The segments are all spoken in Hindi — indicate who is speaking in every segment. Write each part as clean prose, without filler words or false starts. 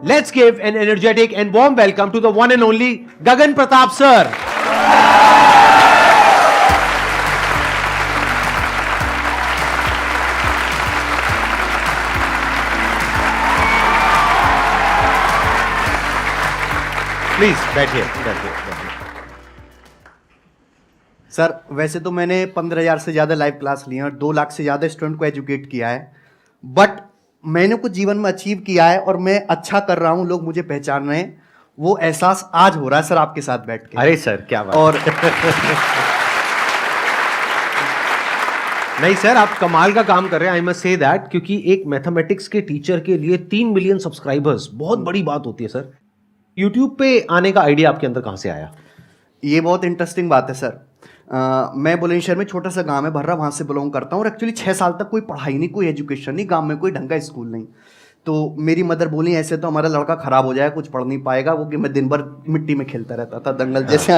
Speaker 1: Let's give an energetic and warm welcome to the one and only Gagan Pratap sir. Please बैठिए।
Speaker 2: सर वैसे तो मैंने 15,000 से ज़्यादा लाइव क्लास लिए और 2 लाख से ज़्यादा स्टूडेंट को एजुकेट किया है, बट मैंने कुछ जीवन में अचीव किया है और मैं अच्छा कर रहा हूँ, लोग मुझे पहचान रहे हैं, वो एहसास आज हो रहा है सर आपके साथ बैठ के।
Speaker 1: अरे सर क्या बात।
Speaker 2: और
Speaker 1: नहीं सर, आप कमाल का काम कर रहे हैं, आई मस्ट से दैट, क्योंकि एक मैथमेटिक्स के टीचर के लिए 3 मिलियन सब्सक्राइबर्स बहुत बड़ी बात होती है सर। यूट्यूब पे आने का आइडिया आपके अंदर कहाँ से आया?
Speaker 2: ये बहुत इंटरेस्टिंग बात है सर। मैं बुलंदशहर में छोटा सा गांव है भर्रा, वहाँ से बिलोंग करता हूँ और एक्चुअली 6 साल तक कोई पढ़ाई नहीं, कोई एजुकेशन नहीं, गांव में कोई ढंग का स्कूल नहीं। तो मेरी मदर बोली ऐसे तो हमारा लड़का खराब हो जाएगा, कुछ पढ़ नहीं पाएगा, वो कि मैं दिन भर मिट्टी में खेलता रहता था दंगल जैसे।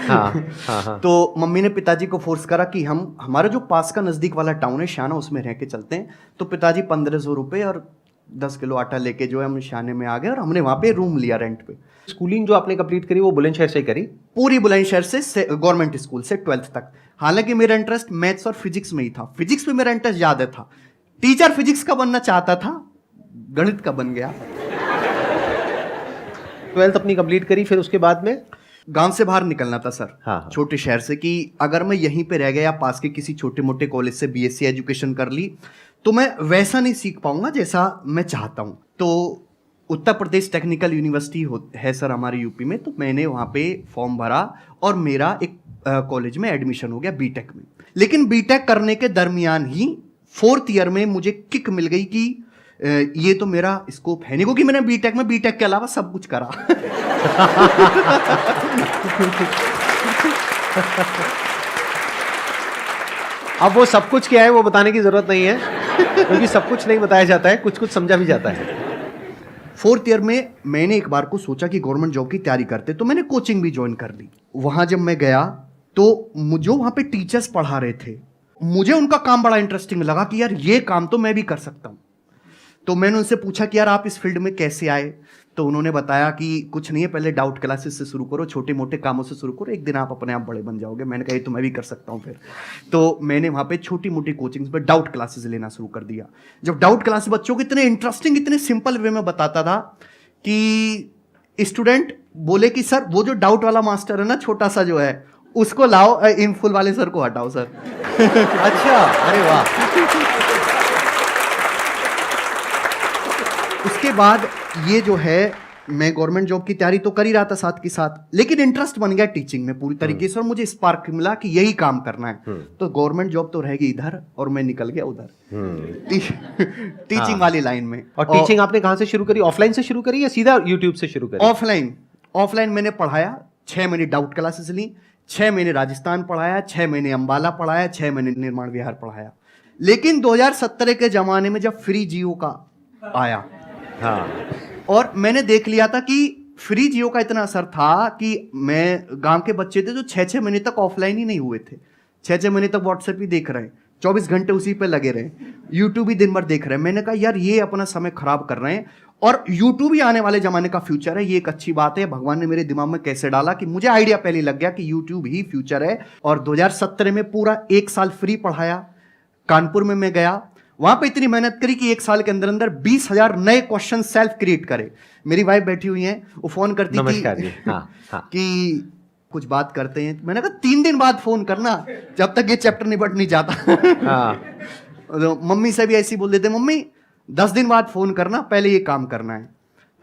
Speaker 1: हाँ।
Speaker 2: तो मम्मी ने पिताजी को फोर्स करा कि हम हमारा जो पास का नज़दीक वाला टाउन है शाना, उसमें रह के चलते हैं। तो पिताजी 1500 रुपये और 10 किलो आटा लेके जो है हम शाने में आ गए और हमने वहाँ पे रूम लिया रेंट पे।
Speaker 1: स्कूलिंग जो आपने कंप्लीट करी वो बुलंदशहर से ही करी?
Speaker 2: पूरी बुलंदशहर से गवर्नमेंट स्कूल से 12th तक। हालांकि मेरा इंटरेस्ट मैथ्स और फिजिक्स में ही था, फिजिक्स में मेरा इंटरेस्ट ज्यादा था। टीचर फिजिक्स का बनना चाहता था, गणित का बन गया।
Speaker 1: 12th अपनी कंप्लीट करी, फिर उसके बाद में
Speaker 2: गांव से बाहर निकलना था सर।
Speaker 1: हाँ।
Speaker 2: छोटे शहर से, कि अगर मैं यहीं पे रह गया या पास के किसी छोटे मोटे कॉलेज से बीएससी एजुकेशन कर ली तो मैं वैसा नहीं सीख पाऊंगा जैसा मैं चाहता हूं। तो उत्तर प्रदेश टेक्निकल यूनिवर्सिटी है सर हमारे यूपी में, तो मैंने वहाँ पे फॉर्म भरा और मेरा एक कॉलेज में एडमिशन हो गया बीटेक में। लेकिन बीटेक करने के दरमियान ही 4th ईयर में मुझे किक मिल गई कि ये तो मेरा स्कोप है नहीं, क्योंकि मैंने बीटेक के अलावा सब कुछ करा।
Speaker 1: अब वो सब कुछ क्या है वो बताने की जरूरत नहीं है, क्योंकि सब कुछ नहीं बताया जाता है, कुछ कुछ समझा भी जाता है।
Speaker 2: 4th ईयर में मैंने एक बार को सोचा कि गवर्नमेंट जॉब की तैयारी करते, तो मैंने कोचिंग भी ज्वाइन कर ली। वहां जब मैं गया तो मुझे वहां पे टीचर्स पढ़ा रहे थे, मुझे उनका काम बड़ा इंटरेस्टिंग लगा कि यार ये काम तो मैं भी कर सकता हूं। तो मैंने उनसे पूछा कि यार आप इस फील्ड में कैसे आए? तो उन्होंने बताया कि कुछ नहीं है, पहले डाउट क्लासेस से शुरू करो, छोटे मोटे कामों से शुरू करो, एक दिन आप अपने आप बड़े बन जाओगे। मैंने कहा ये तो मैं भी कर सकता हूँ फिर। तो मैंने वहाँ पे छोटी मोटी कोचिंग्स पे डाउट क्लासेस लेना शुरू कर दिया। जब डाउट क्लासेस बच्चों को इतने इंटरेस्टिंग, इतने सिंपल वे में बताता था कि स्टूडेंट बोले कि सर वो जो डाउट वाला मास्टर है ना, छोटा सा जो है, उसको लाओ, इन फुल वाले सर को हटाओ सर।
Speaker 1: अच्छा, अरे वाह।
Speaker 2: उसके बाद ये जो है, मैं गवर्नमेंट जॉब की तैयारी तो कर ही रहा था साथ के साथ, लेकिन इंटरेस्ट बन गया टीचिंग में पूरी तरीके से और मुझे स्पार्क मिला कि यही काम करना है। तो गवर्नमेंट जॉब तो रहेगी इधर और मैं निकल गया उधर टीचिंग वाली लाइन में।
Speaker 1: और टीचिंग आपने कहाँ से शुरू करी? ऑफलाइन से शुरू करी या सीधा यूट्यूब से शुरू करी?
Speaker 2: ऑफलाइन मैंने पढ़ाया, 6 महीने डाउट क्लासेस ली, 6 महीने राजस्थान पढ़ाया, 6 महीने अंबाला पढ़ाया, 6 महीने निर्माण विहार पढ़ाया। लेकिन 2017 के जमाने में जब फ्री जियो का आया,
Speaker 1: हाँ,
Speaker 2: और मैंने देख लिया था कि फ्री जियो का इतना असर था कि मैं गांव के बच्चे थे जो 6-6 महीने तक ऑफलाइन ही नहीं हुए थे, 6-6 महीने तक व्हाट्सएप ही देख रहे हैं, 24 घंटे उसी पे लगे रहे, यूट्यूब ही दिन भर देख रहे हैं। मैंने कहा यार ये अपना समय खराब कर रहे हैं और यूट्यूब ही आने वाले जमाने का फ्यूचर है, ये एक अच्छी बात है। भगवान ने मेरे दिमाग में कैसे डाला कि मुझे आइडिया पहले लग गया कि यूट्यूब ही फ्यूचर है। और 2017 में पूरा 1 साल फ्री पढ़ाया। कानपुर में मैं गया, वहां पे इतनी मेहनत करी कि 1 साल के अंदर अंदर 20,000 नए क्वेश्चन सेल्फ क्रिएट करे। मेरी वाइफ बैठी हुई है, वो फोन करती थी कि कुछ बात करते हैं। मैंने कहा 3 दिन बाद फोन करना, जब तक ये चैप्टर निपट नहीं जाता। तो मम्मी से भी ऐसी बोल देते, मम्मी 10 दिन बाद फोन करना, पहले ये काम करना है।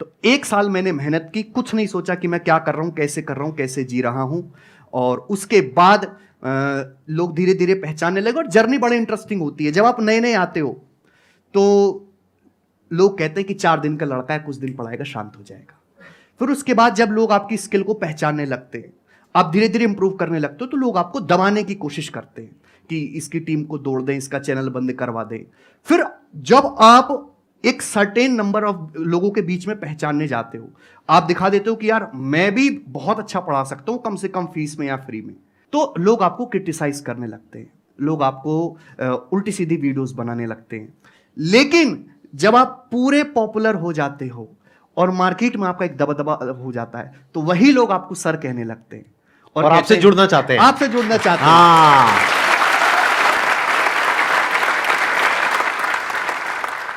Speaker 2: तो 1 साल मैंने मेहनत की, कुछ नहीं सोचा कि मैं क्या कर रहा हूं, कैसे कर रहा हूं, कैसे जी रहा हूं। और उसके बाद लोग धीरे धीरे पहचानने लगे और जर्नी बड़ी इंटरेस्टिंग होती है। जब आप नए नए आते हो तो लोग कहते हैं कि 4 दिन का लड़का है, कुछ दिन पढ़ाएगा शांत हो जाएगा। फिर उसके बाद जब लोग आपकी स्किल को पहचानने लगते हैं, आप धीरे धीरे इंप्रूव करने लगते हो, तो लोग आपको दबाने की कोशिश करते हैं कि इसकी टीम को तोड़ दें, इसका चैनल बंद करवा दें। फिर जब आप एक सर्टेन नंबर ऑफ लोगों के बीच में पहचानने जाते हो, आप दिखा देते हो कि यार मैं भी बहुत अच्छा पढ़ा सकता हूं, कम से कम फीस में या फ्री में, तो लोग आपको क्रिटिसाइज करने लगते हैं, लोग आपको उल्टी सीधी वीडियोस बनाने लगते हैं। लेकिन जब आप पूरे पॉपुलर हो जाते हो और मार्केट में आपका एक दबदबा हो जाता है, तो वही लोग आपको सर कहने लगते हैं
Speaker 1: और आपसे जुड़ना चाहते हैं।
Speaker 2: आपसे जुड़ना चाहते हैं।
Speaker 1: हाँ।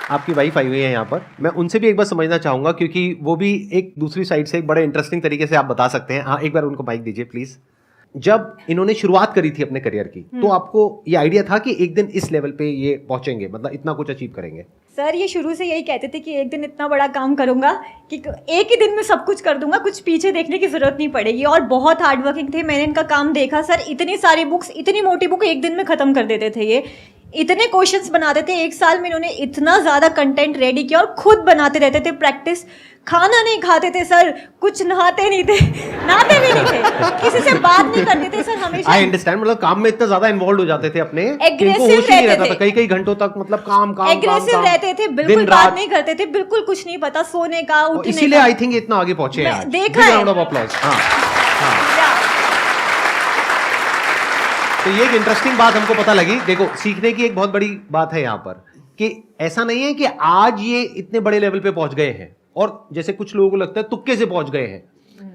Speaker 1: आपकी वाइफ आई हुई है यहाँ पर, मैं उनसे भी एक बार समझना चाहूंगा, क्योंकि वो भी एक दूसरी साइड से एक बड़े इंटरेस्टिंग तरीके से आप बता सकते हैं। हाँ, एक बार उनको माइक दीजिए प्लीज। जब इन्होंने शुरुआत करी थी अपने करियर की, तो आपको ये आइडिया था कि एक दिन इस लेवल पे ये पहुंचेंगे, मतलब इतना कुछ अचीव करेंगे?
Speaker 3: सर ये शुरू से यही कहते थे कि एक दिन इतना बड़ा काम करूंगा कि एक ही दिन में सब कुछ कर दूंगा, कुछ पीछे देखने की जरूरत नहीं पड़ेगी। और बहुत हार्ड वर्किंग थे, मैंने इनका काम देखा सर। इतनी सारी बुक्स, इतनी मोटी बुक एक दिन में खत्म कर देते थे ये। इतने क्वेश्चंस बनाते थे, एक साल में इन्होंने इतना ज़्यादा कंटेंट रेडी किया और खुद बनाते रहते थे प्रैक्टिस। खाना नहीं खाते थे सर, कुछ नहाते नहीं थे, नहाते भी नहीं थे, किसी से बात नहीं करते थे सर हमेशा।
Speaker 1: आई अंडरस्टैंड, मतलब काम में इतना ज्यादा इन्वॉल्व हो जाते थे अपने,
Speaker 3: एग्रेसिव रहते थे,
Speaker 1: कई कई घंटों तक, मतलब काम काम
Speaker 3: एग्रेसिव रहते थे, बिल्कुल बात नहीं करते थे, बिल्कुल कुछ नहीं पता सोने का, उठने का।
Speaker 1: इसीलिए आई थिंक इतना आगे पहुंचे हैं।
Speaker 3: देखा है।
Speaker 1: तो ये एक इंटरेस्टिंग बात हमको पता लगी। देखो, सीखने की एक बहुत बड़ी बात है यहाँ पर कि ऐसा नहीं है कि आज ये इतने बड़े लेवल पे पहुंच गए हैं और जैसे कुछ लोगों को लगता है तुक्के से पहुंच गए हैं।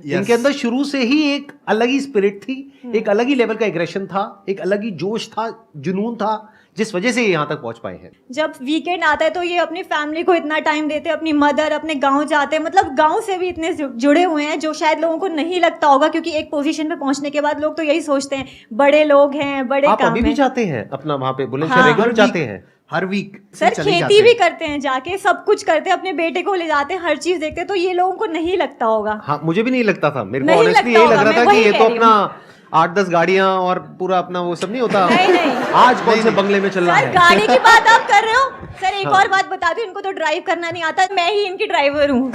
Speaker 1: इनके अंदर शुरू से ही एक अलग ही स्पिरिट थी, एक अलग ही लेवल का एग्रेशन था, एक अलग ही जोश था, जुनून था, जिस वजह से ये यहाँ तक पहुंच पाए हैं।
Speaker 3: जब वीकेंड आता है तो ये अपनी फैमिली को इतना टाइम देते हैं, अपनी मदर, अपने गांव जाते हैं, मतलब गांव से भी इतने जुड़े हुए हैं जो शायद लोगों को नहीं लगता होगा, क्योंकि एक पोजीशन पे पहुंचने के बाद लोग तो यही सोचते हैं बड़े लोग हैं, बड़े काम हैं।
Speaker 1: आप अभी भी जाते हैं अपना वहाँ पे बुलंदशहर?
Speaker 3: हाँ,
Speaker 1: रेगुलर जाते हैं?
Speaker 2: हर वीक
Speaker 3: सर खेती भी करते हैं जाके, सब कुछ करते हैं, अपने बेटे को ले जाते हैं, हर चीज देखते हैं, तो ये लोगों को नहीं लगता होगा।
Speaker 1: हाँ, मुझे भी नहीं लगता था, मेरे को ऑनेस्टली यही लग रहा था कि ये तो अपना 8-10 गाड़ियां और पूरा अपना वो सब नहीं होता।
Speaker 3: नहीं।
Speaker 1: आज कौन से बंगले में चल रहा है?
Speaker 3: गाड़ी की बात आप कर रहे हो सर, एक और बात बता दूं, इनको तो ड्राइव करना नहीं आता, मैं ही इनकी ड्राइवर हूँ।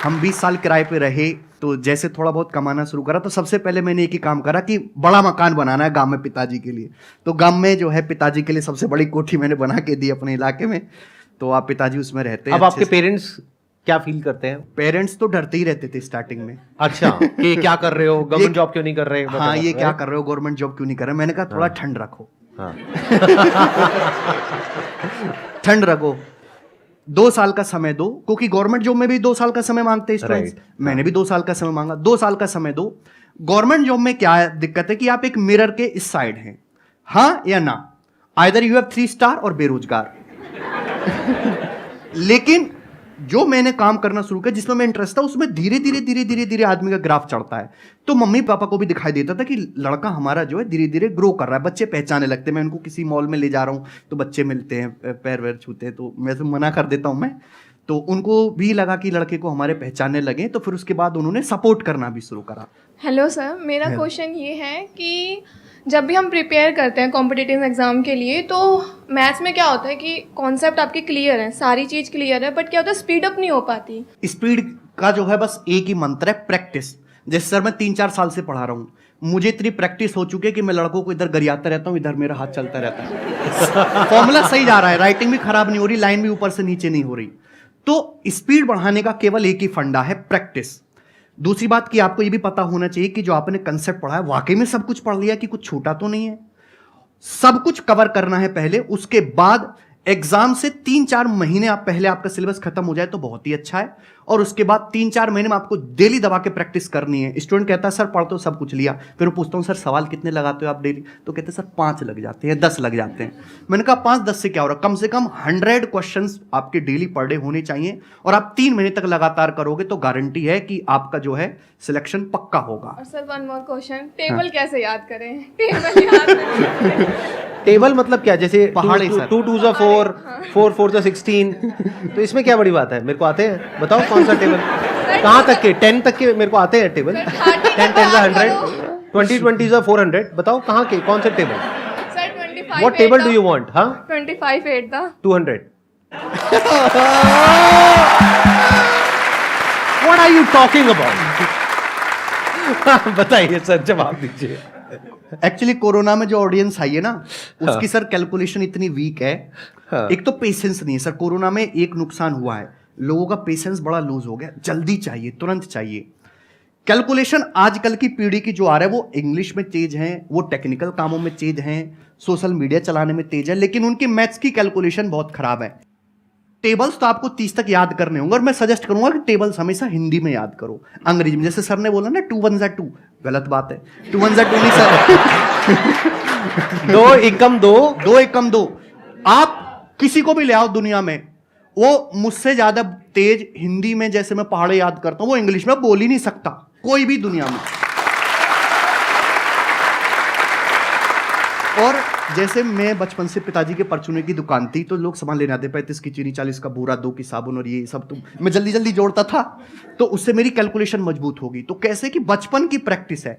Speaker 2: हम 20 साल किराए पे रहे, तो जैसे थोड़ा बहुत कमाना शुरू करा तो सबसे पहले मैंने एक ही काम करा कि बड़ा मकान बनाना है गांव में पिताजी के लिए। तो गांव में जो है पिताजी के लिए सबसे बड़ी कोठी मैंने बना के दी अपने इलाके में, तो आप पिताजी उसमें रहते हैं।
Speaker 1: अब आपके पेरेंट्स क्या फील करते हैं?
Speaker 2: पेरेंट्स तो डरते ही रहते थे स्टार्टिंग में।
Speaker 1: अच्छा, कि क्या कर रहे हो, गवर्नमेंट जॉब क्यों नहीं कर रहे?
Speaker 2: हाँ, ये क्या कर रहे हो, गवर्नमेंट जॉब क्यों नहीं कर रहे? मैंने कहा थोड़ा ठंड रखो।
Speaker 1: हाँ।
Speaker 2: ठंड रखो, 2 साल का समय दो, क्योंकि गवर्नमेंट जॉब में भी 2 साल का समय मांगते हैं स्टूडेंट्स। मैंने भी 2 साल का समय मांगा, 2 साल का समय दो। गवर्नमेंट जॉब में क्या दिक्कत है कि आप एक मिरर के इस साइड हैं, हाँ या ना, आइदर यू हैव 3 स्टार और बेरोजगार। लेकिन जो मैंने काम करना शुरू किया, जिसमें मैं इंटरेस्ट था, उसमें धीरे धीरे आदमी का ग्राफ चढ़ता है। तो मम्मी पापा को भी दिखाई देता था कि लड़का हमारा जो है धीरे धीरे ग्रो कर रहा है, बच्चे पहचाने लगते हैं। मैं उनको किसी मॉल में ले जा रहा हूँ तो बच्चे मिलते हैं, पैर वैर छूते हैं, तो मैं तो मना कर देता हूँ मैं। तो उनको भी लगा कि लड़के को हमारे पहचानने लगे, तो फिर उसके बाद उन्होंने सपोर्ट करना भी शुरू करा।
Speaker 4: हेलो सर, मेरा क्वेश्चन ये है कि जब भी हम प्रिपेयर करते हैं कॉम्पिटिटिव एग्ज़ाम के लिए, तो मैथ्स में क्या होता है कि कॉन्सेप्ट आपके क्लियर है, सारी चीज़ क्लियर है, बट क्या होता है स्पीड अप नहीं हो पाती।
Speaker 2: स्पीड का जो है बस एक ही मंत्र है, प्रैक्टिस। जैसे सर मैं 3-4 साल से पढ़ा रहा हूँ, मुझे इतनी प्रैक्टिस हो चुकी है कि मैं लड़कों को इधर गरियाता रहता हूँ, इधर मेरा हाथ चलता रहता है। फॉर्मूला सही जा रहा है, राइटिंग भी खराब नहीं हो रही, लाइन भी ऊपर से नीचे नहीं हो रही। तो स्पीड बढ़ाने का केवल एक ही फंडा है, प्रैक्टिस। दूसरी बात कि आपको ये भी पता होना चाहिए कि जो आपने कंसेप्ट पढ़ा है वाकई में सब कुछ पढ़ लिया, कि कुछ छूटा तो नहीं है। सब कुछ कवर करना है पहले, उसके बाद एग्जाम से 3-4 महीने आप पहले आपका सिलेबस खत्म हो जाए तो बहुत ही अच्छा है, और उसके बाद 3-4 महीने में आपको डेली दबा के प्रैक्टिस करनी है। स्टूडेंट कहता है सर पढ़ तो सब कुछ लिया, फिर मैं पूछता हूँ सर सवाल कितने लगाते हो आप डेली? तो कहते हैं सर 5 लग जाते हैं, 10 लग जाते हैं। मैंने कहा 5-10 से क्या हो रहा है, कम से कम 100 क्वेश्चंस आपके डेली पर डे होने चाहिए, और आप 3 महीने तक लगातार करोगे तो गारंटी है कि आपका जो है सिलेक्शन पक्का होगा।
Speaker 4: और sir one more question, table कैसे याद करें? टेबल याद करें।
Speaker 1: टेबल मतलब क्या? जैसे
Speaker 2: पहाड़ी सर,
Speaker 1: 2 2 4, 4 4 16, तो इसमें क्या बड़ी बात है? मेरे को आते हैं, बताओ कौन सा टेबल? कहाँ तक के? 10 तक के मेरे को आते हैं टेबल। 10 10 100, 20 20 400, बताओ कहाँ के, कौन से table?
Speaker 4: Sir 25
Speaker 1: what table do you want? हाँ,
Speaker 4: 25 8 था
Speaker 1: 200। What are you talking about? बताइए सर, जवाब दीजिए।
Speaker 2: एक्चुअली कोरोना में जो ऑडियंस आई है ना, उसकी सर कैलकुलेशन इतनी वीक है। एक तो पेशेंस नहीं है सर, कोरोना में एक नुकसान हुआ है, लोगों का पेशेंस बड़ा लूज हो गया, जल्दी चाहिए, तुरंत चाहिए। कैलकुलेशन आजकल की पीढ़ी की जो आ रहा है वो इंग्लिश में तेज हैं, वो टेक्निकल कामों में तेज हैं, सोशल मीडिया चलाने में तेज है, लेकिन उनकी मैथ्स की कैलकुलेशन बहुत खराब है। टेबल्स तो आपको 30 तक याद करने होंगे और मैं सजेस्ट करूंगा कि टेबल्स हमेशा हिंदी में याद करो। अंग्रेजी में जैसे सर ने बोला ना 2 1 2, गलत बात है। 2 1 2 नहीं सर,
Speaker 1: 2 एकम 2,
Speaker 2: 2 एकम 2। आप किसी को भी ले आओ दुनिया में, वो मुझसे ज्यादा तेज हिंदी में जैसे मैं पहाड़े याद करता हूं वो इंग्लिश में बोल ही नहीं सकता, कोई भी दुनिया में। और जैसे मैं बचपन से पिताजी के परचूने की दुकान थी तो लोग सामान लेने आते, 35 की चीनी, 40 का बूरा, 2 की साबुन और ये सब, तो मैं जल्दी जल्दी जोड़ता था, तो उससे मेरी कैलकुलेशन मजबूत होगी। तो कैसे कि बचपन की प्रैक्टिस है,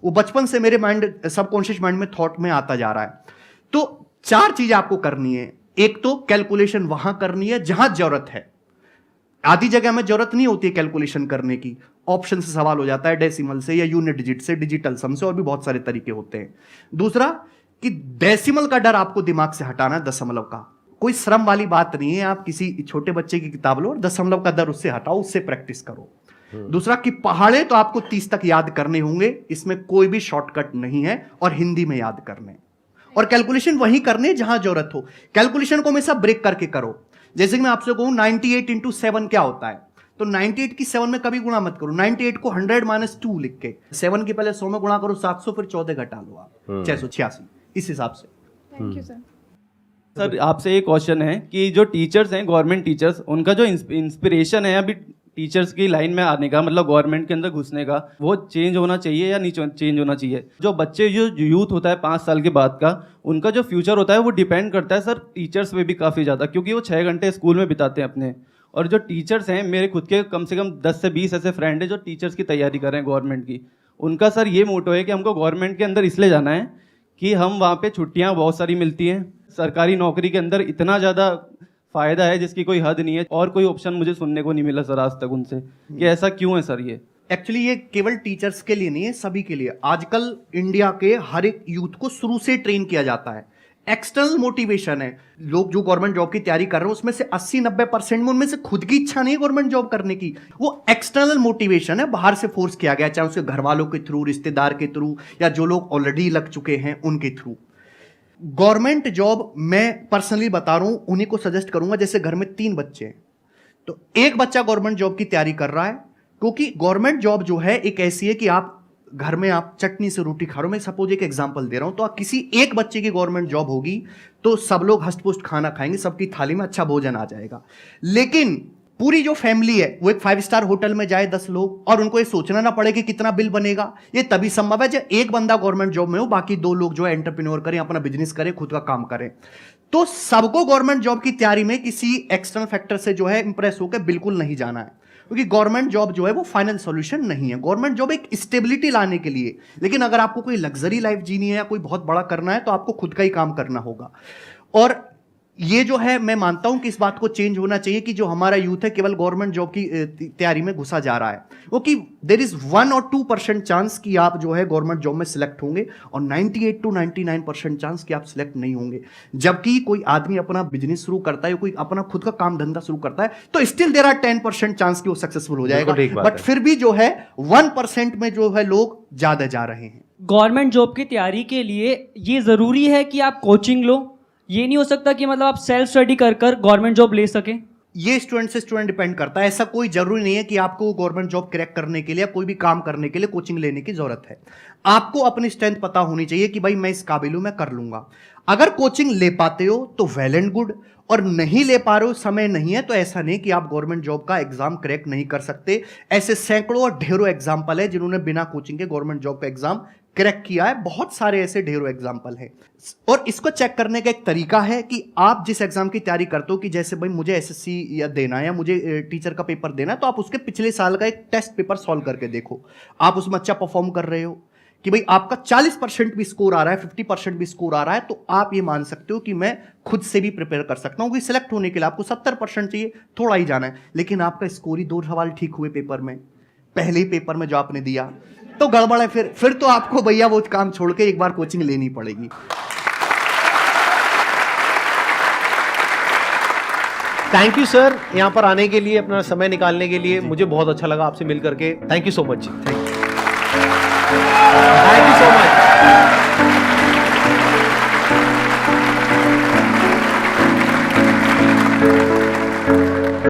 Speaker 2: वो बचपन से मेरे माइंड, सबकॉन्शियस माइंड में थॉट में आता जा रहा है। तो 4 चीजें आपको करनी है। एक तो कैलकुलेशन वहां करनी है जहां जरूरत है, आधी जगह में जरूरत नहीं होती है कैलकुलेशन करने की, ऑप्शन से सवाल हो जाता है, डेसिमल से या यूनिट डिजिट से, डिजिटल सम से, और भी बहुत सारे तरीके होते हैं। दूसरा कि डेसिमल का डर आपको दिमाग से हटाना है, दशमलव का। कोई श्रम वाली बात नहीं है, आप किसी छोटे बच्चे की किताब लो और दशमलव का डर उससे हटाओ, उससे प्रैक्टिस करो। दूसरा कि पहाड़े तो आपको 30 तक याद करने होंगे, इसमें कोई भी शॉर्टकट नहीं है, और हिंदी में याद करने, और कैलकुलेशन वही करने जहां जरूरत हो। कैलकुलेशन को हमेशा ब्रेक करके करो। जैसे कि मैं आपसे कहूं 98 इंटू 7 क्या होता है, तो 98 की 7 में कभी गुणा मत करो, 98 को 100 - 2 लिख के 7 के पहले 100 में गुणा करो 700, फिर 14 घटा लो आप 686, इस हिसाब से।
Speaker 4: Thank you sir.
Speaker 5: सर आपसे एक क्वेश्चन है कि जो टीचर्स हैं, गवर्नमेंट टीचर्स, उनका जो इंस्पिरेशन है अभी टीचर्स की लाइन में आने का, मतलब गवर्नमेंट के अंदर घुसने का, वो चेंज होना चाहिए या नहीं चेंज होना चाहिए? जो बच्चे, जो यूथ होता है 5 साल के बाद का, उनका जो फ्यूचर होता है वो डिपेंड करता है सर टीचर्स पे भी काफ़ी ज़्यादा, क्योंकि वो 6 घंटे स्कूल में बिताते हैं अपने। और जो टीचर्स हैं, मेरे खुद के कम से कम 10 से 20 ऐसे फ्रेंड हैं जो टीचर्स की तैयारी कर रहे हैं गवर्नमेंट की। उनका सर ये मोटो है कि हमको गवर्नमेंट के अंदर इसलिए जाना है कि हम वहाँ पे छुट्टियाँ बहुत सारी मिलती हैं, सरकारी नौकरी के अंदर इतना ज़्यादा फ़ायदा है जिसकी कोई हद नहीं है, और कोई ऑप्शन मुझे सुनने को नहीं मिला सर आज तक उनसे कि ऐसा क्यों है सर। ये
Speaker 2: एक्चुअली ये केवल टीचर्स के लिए नहीं है, सभी के लिए। आजकल इंडिया के हर एक यूथ को शुरू से ट्रेन किया जाता है, एक्सटर्नल मोटिवेशन है। लोग जो गवर्नमेंट जॉब की तैयारी कर रहे हैं उसमें से 80-90% में उनमें से खुद की इच्छा नहीं है गवर्नमेंट जॉब करने की, वो एक्सटर्नल मोटिवेशन है, बाहर से फोर्स किया गया, चाहे उसके घर वालों के थ्रू, रिश्तेदार के थ्रू, या जो लोग ऑलरेडी लग चुके हैं उनके थ्रू। गवर्नमेंट जॉब मैं पर्सनली बता रहा हूं, उन्हीं को सजेस्ट करूंगा जैसे घर में 3 बच्चे हैं, तो एक बच्चा गवर्नमेंट जॉब की तैयारी कर रहा है, क्योंकि गवर्नमेंट जॉब जो है एक ऐसी है कि आप घर में आप चटनी से रोटी खा रहे हो। मैं सपोज एक एग्जांपल दे रहा हूं, तो आप किसी एक बच्चे की गवर्नमेंट जॉब होगी तो सब लोग हष्ट-पुष्ट खाना खाएंगे, सबकी थाली में अच्छा भोजन आ जाएगा। लेकिन पूरी जो फैमिली है वो एक 5 स्टार होटल में जाए 10 लोग, और उनको ये सोचना ना पड़े कि कितना बिल बनेगा, ये तभी संभव है जब एक बंदा गवर्नमेंट जॉब में हो, बाकी 2 लोग जो है एंटरप्रेन्योर करें, अपना बिजनेस करें, खुद का काम करें। तो सबको गवर्नमेंट जॉब की तैयारी में किसी एक्सटर्नल फैक्टर से जो है इंप्रेस होकर बिल्कुल नहीं जाना है, क्योंकि गवर्नमेंट जॉब जो है वो फाइनल सॉल्यूशन नहीं है। गवर्नमेंट जॉब एक स्टेबिलिटी लाने के लिए, लेकिन अगर आपको कोई लग्जरी लाइफ जीनी है या कोई बहुत बड़ा करना है तो आपको खुद का ही काम करना होगा। और ये जो है मैं मानता हूं कि इस बात को चेंज होना चाहिए कि जो हमारा यूथ है केवल गवर्नमेंट जॉब की तैयारी में घुसा जा रहा है, क्योंकि देयर इज 1 और 2% चांस कि आप जो है गवर्नमेंट जॉब में सिलेक्ट होंगे, और 98 to 99% चांस कि आप सिलेक्ट नहीं होंगे। जबकि कोई आदमी अपना बिजनेस शुरू करता है, कोई अपना खुद का काम धंधा शुरू करता है, तो स्टिल देयर आर 10% चांस कि वो सक्सेसफुल हो जाएगा, बट फिर भी जो है 1% में जो है लोग ज्यादा जा रहे हैं।
Speaker 6: गवर्नमेंट जॉब की तैयारी के लिए ये ज़रूरी है कि आप कोचिंग लो, ये नहीं हो सकता कि मतलब आप सेल्फ स्टडी कर गवर्नमेंट जॉब ले सकें?
Speaker 2: ये स्टूडेंट से स्टूडेंट डिपेंड करता है। ऐसा कोई जरूरी नहीं है कि आपको गवर्नमेंट जॉब क्रैक करने के लिए या कोई भी काम करने के लिए कोचिंग लेने की जरूरत है। आपको अपनी स्ट्रेंथ पता होनी चाहिए कि भाई मैं इस काबिल हूं, मैं कर लूंगा। अगर कोचिंग ले पाते हो तो वेल एंड गुड, और नहीं ले पा रहे हो, समय नहीं है, तो ऐसा नहीं कि आप गवर्नमेंट जॉब का एग्जाम क्रैक नहीं कर सकते। ऐसे सैकड़ों और ढेरों एग्जाम्पल है जिन्होंने बिना कोचिंग के गवर्नमेंट जॉब का एग्जाम क्रैक किया है, बहुत सारे ऐसे ढेरों एग्जाम्पल हैं। और इसको चेक करने का एक तरीका है कि आप जिस एग्जाम की तैयारी करते हो, कि जैसे भाई मुझे एसएससी या देना है या मुझे टीचर का पेपर देना है, तो आप उसके पिछले साल का एक टेस्ट पेपर सॉल्व करके देखो, आप उसमें अच्छा परफॉर्म कर रहे हो कि भाई आपका 40% भी स्कोर आ रहा है, 50% भी स्कोर आ रहा है, तो आप ये मान सकते हो कि मैं खुद से भी प्रिपेयर कर सकता हूं। कि सिलेक्ट होने के लिए आपको 70% चाहिए, थोड़ा ही जाना है, लेकिन आपका स्कोर ही 2 सवाल ठीक हुए पेपर में, पहले ही पेपर में जो आपने दिया, तो गड़बड़ है। फिर तो आपको भैया वो काम छोड़ के एक बार कोचिंग लेनी पड़ेगी।
Speaker 1: थैंक यू सर, यहाँ पर आने के लिए, अपना समय निकालने के लिए। मुझे बहुत अच्छा लगा आपसे मिल करके। Thank you so much.
Speaker 2: Thank you.
Speaker 1: Thank you so